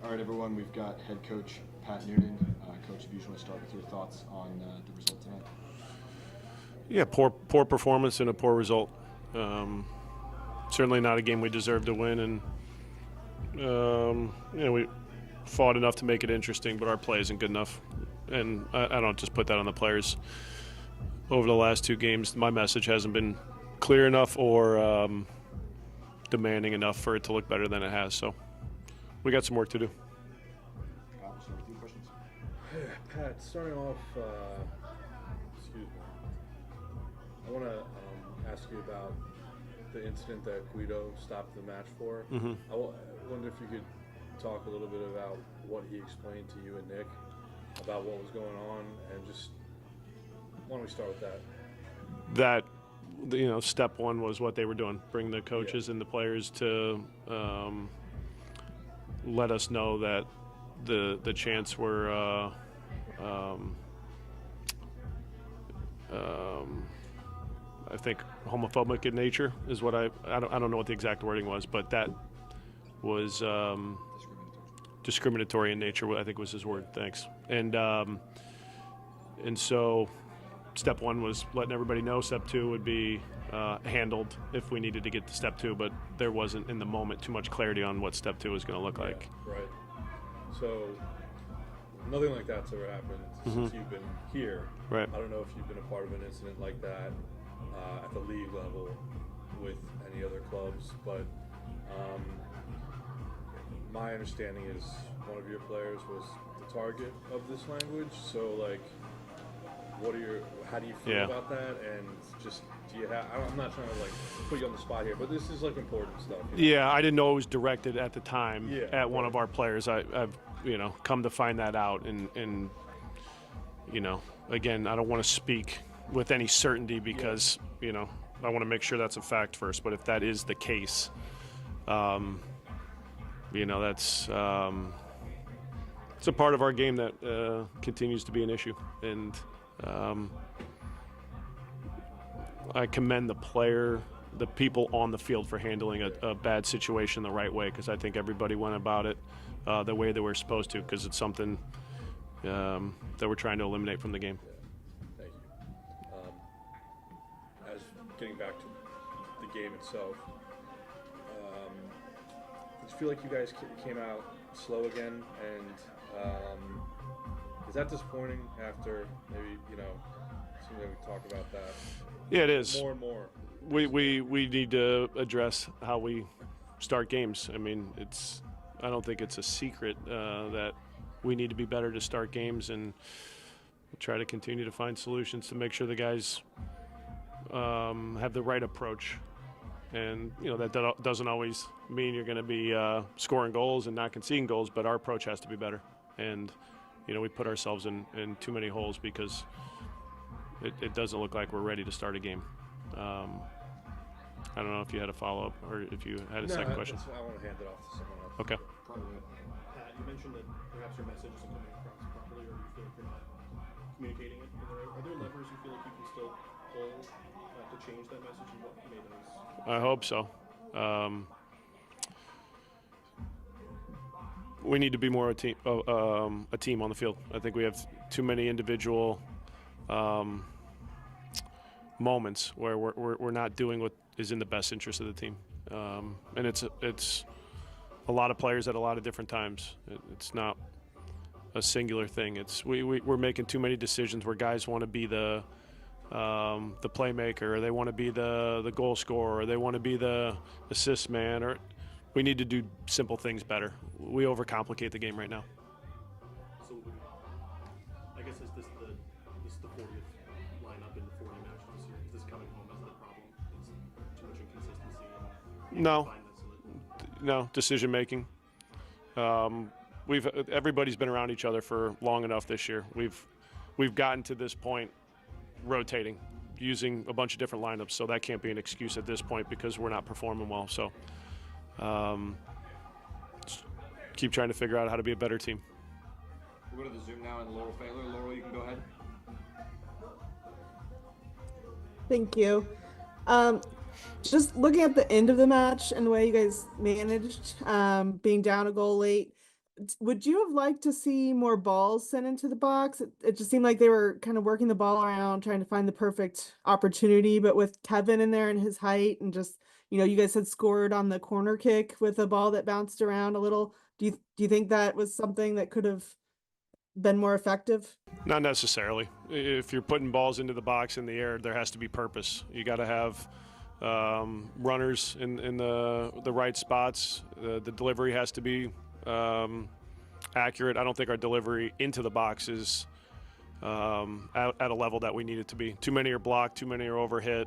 All right, everyone, we've got head coach Pat Noonan. Coach, if you just want to start with your thoughts on the result tonight. Yeah, poor performance and a poor result. Certainly not a game we deserved to win, and we fought enough to make it interesting, but our play isn't good enough. And I don't just put that on the players. Over the last two games, my message hasn't been clear enough or demanding enough for it to look better than it has. So we got some work to do. Questions? Pat, starting off, excuse me. I want to ask you about the incident that Guido stopped the match for. Mm-hmm. I wonder if you could talk a little bit about what he explained to you and Nick about what was going on, and just why don't we start with that? That, step one was what they were doing, bring the coaches and the players to let us know that the chants were I think homophobic in nature is what I don't know what the exact wording was, but that was discriminatory in nature, I think was his word. Thanks. And so step one was letting everybody know. Step two would be handled if we needed to get to step two, but there wasn't in the moment too much clarity on what step two was going to look like. Right. So nothing like that's ever happened since you've been here. Right. I don't know if you've been a part of an incident like that at the league level with any other clubs, but my understanding is one of your players was the target of this language. So, like, how do you feel about that? And just, do you have, I'm not trying to, like, put you on the spot here, but this is, like, important stuff. Yeah, I didn't know it was directed at the time at one of our players. I've come to find that out, and again, I don't want to speak with any certainty because, I want to make sure that's a fact first. But if that is the case, that's it's a part of our game that continues to be an issue, and I commend the people on the field for handling a bad situation the right way, because I think everybody went about it the way they were supposed to, because it's something that we're trying to eliminate from the game. Thank you. As getting back to the game itself, did you feel like you guys came out slow again, and is that disappointing after maybe, seems like we talked about that? Yeah, it is. More and more. We need to address how we start games. I mean, I don't think it's a secret that we need to be better to start games, and try to continue to find solutions to make sure the guys have the right approach. And that doesn't always mean you're going to be scoring goals and not conceding goals, but our approach has to be better. And we put ourselves in too many holes because it doesn't look like we're ready to start a game. I don't know if you had a follow-up or if you had a second question. I want to hand it off to someone else. Okay. Pat, you mentioned that perhaps your message isn't coming across properly, or you feel like you're not communicating it in the right. Are there levers you feel like you can still pull to change that message, and what may those? I hope so. We need to be more a team on the field. I think we have too many individual moments where we're not doing what is in the best interest of the team, and it's a lot of players at a lot of different times. It's not a singular thing. We're making too many decisions where guys want to be the playmaker, or they want to be the goal scorer, or they want to be the assist man, or we need to do simple things better. We overcomplicate the game right now. So, I guess is this the 40th lineup in the 40 matches this year? Is this coming home as the problem? It's too much inconsistency. No, decision making. Everybody's been around each other for long enough this year. We've gotten to this point rotating, using a bunch of different lineups, so that can't be an excuse at this point because we're not performing well. So keep trying to figure out how to be a better team. We'll go to the Zoom now, and Laurel Failer. Laurel, you can go ahead. Thank you. Just looking at the end of the match and the way you guys managed being down a goal late, would you have liked to see more balls sent into the box? It just seemed like they were kind of working the ball around, trying to find the perfect opportunity. But with Tevin in there and his height, and just you guys had scored on the corner kick with a ball that bounced around a little. Do you think that was something that could have been more effective? Not necessarily. If you're putting balls into the box in the air, there has to be purpose. You got to have runners in the right spots. The delivery has to be accurate. I don't think our delivery into the box is at a level that we need it to be. Too many are blocked, too many are overhit,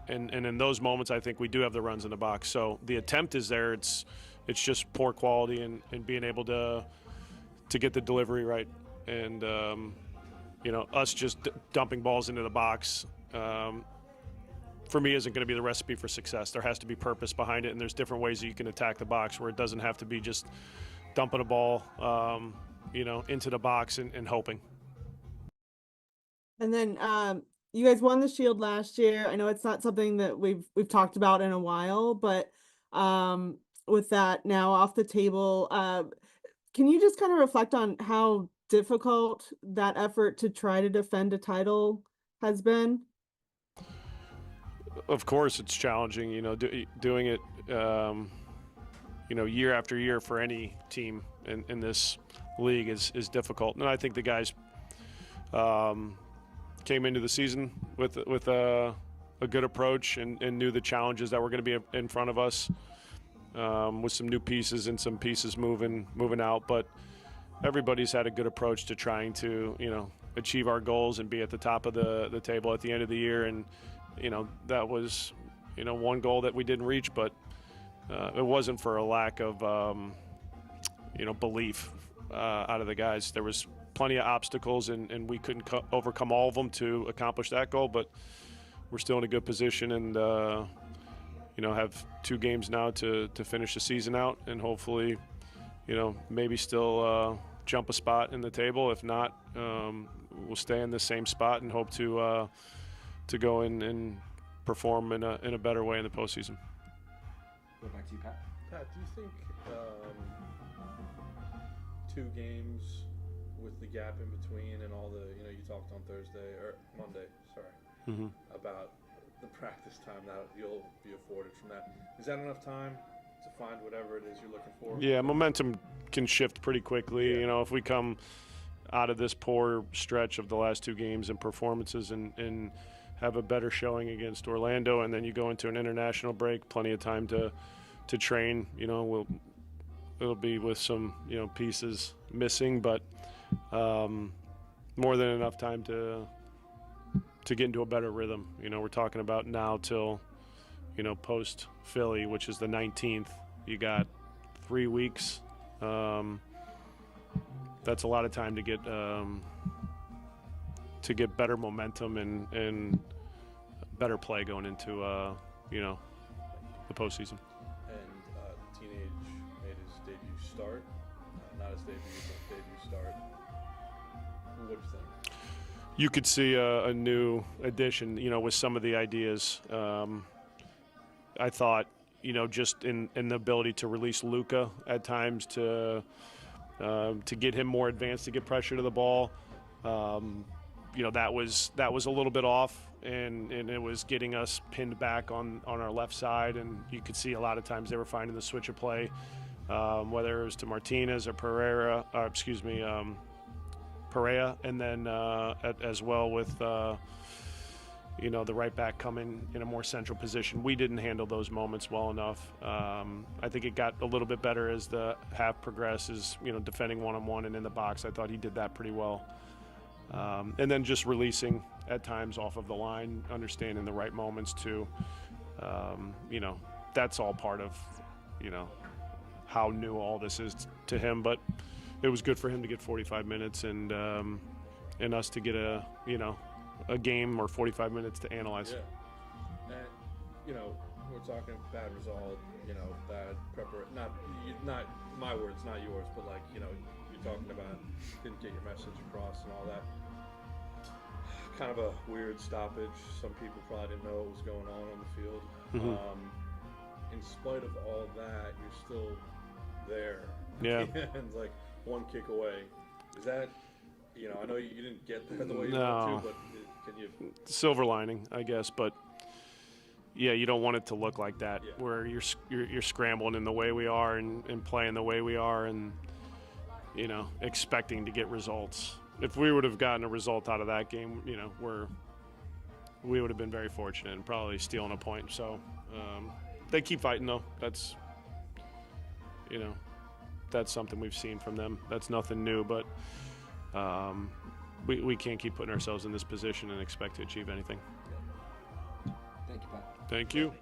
and in those moments, I think we do have the runs in the box. So the attempt is there. It's just poor quality and being able to get the delivery right. And us just dumping balls into the box, for me, isn't going to be the recipe for success. There has to be purpose behind it, and there's different ways that you can attack the box where it doesn't have to be just dumping a ball, into the box and hoping. And then you guys won the Shield last year. I know it's not something that we've talked about in a while, but with that now off the table, can you just kind of reflect on how difficult that effort to try to defend a title has been? Of course, it's challenging. Doing it, year after year for any team in this league is difficult. And I think the guys came into the season with a good approach and knew the challenges that were going to be in front of us, with some new pieces and some pieces moving out. But everybody's had a good approach to trying to achieve our goals and be at the top of the table at the end of the year. And that was one goal that we didn't reach, but it wasn't for a lack of belief out of the guys. There was plenty of obstacles, and we couldn't overcome all of them to accomplish that goal, but we're still in a good position, and have 2 games now to finish the season out, and hopefully maybe still jump a spot in the table. If not, we'll stay in the same spot and hope to go in and perform in a better way in the postseason. Go back to you, Pat. Pat, do you think 2 games with the gap in between and all the, you talked on Monday, about the practice time that you'll be afforded from that. Is that enough time to find whatever it is you're looking for? Yeah, momentum can shift pretty quickly. Yeah. If we come out of this poor stretch of the last 2 games and performances and have a better showing against Orlando, and then you go into an international break, plenty of time to train. It'll be with some pieces missing, but more than enough time to get into a better rhythm. We're talking about now till post Philly, which is the 19th. You got 3 weeks. That's a lot of time to get better momentum and better play going into the postseason. And Teenage made his debut start, not his debut, but debut start. What do you think? You could see a new addition, with some of the ideas. I thought, just in the ability to release Luka at times to get him more advanced, to get pressure to the ball. That was a little bit off, and it was getting us pinned back on our left side, and you could see a lot of times they were finding the switch of play, whether it was to Martinez or Pereira, and then as well with the right back coming in a more central position. We didn't handle those moments well enough. I think it got a little bit better as the half progresses, defending one-on-one and in the box. I thought he did that pretty well. And then just releasing at times off of the line, understanding the right moments too. That's all part of, how new all this is to him. But it was good for him to get 45 minutes and us to get a game or 45 minutes to analyze. Yeah. And, we're talking bad result, bad preparation. Not my words, not yours, but you're talking about didn't get your message across and all that. Kind of a weird stoppage. Some people probably didn't know what was going on the field. In spite of all that, you're still there. Yeah. And one kick away. Is that, I know you didn't get there the way you No. wanted to, but can you? Silver lining, I guess, but yeah, you don't want it to look like that, Yeah. where you're scrambling in the way we are and playing the way we are, and expecting to get results. If we would have gotten a result out of that game, we would have been very fortunate and probably stealing a point. So they keep fighting, though. That's something we've seen from them. That's nothing new, but we can't keep putting ourselves in this position and expect to achieve anything. Thank you, Pat. Thank you.